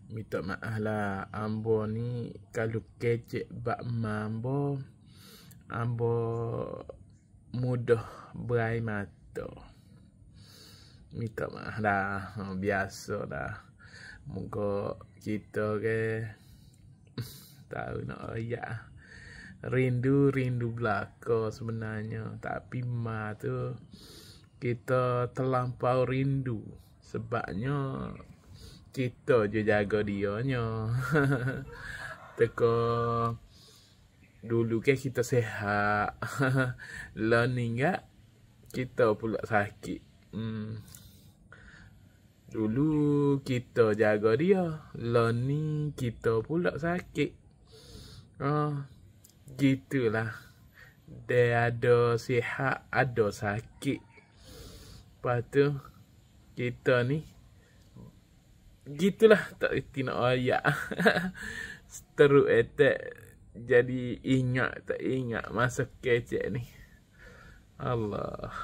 Minta maaf lah, ambo ni kalau kecek bak mambo, ambo mudah berai mata. Minta maaf lah, biasa lah. Muka kita ke tahu nak ayak. Rindu belaka sebenarnya, tapi ma tu kita terlampau rindu sebabnya kita je jaga dianya. Teko dulu ke kita sehat. Lah ni enggak kita pula sakit. Dulu kita jaga dia, lah ni kita pula sakit. Gitulah. Dia ada sihat, ada sakit. Lepas tu kita ni gitulah, tak reti nak ayak. Teruk etek. Jadi ingat tak ingat masa kecek ni. Allah.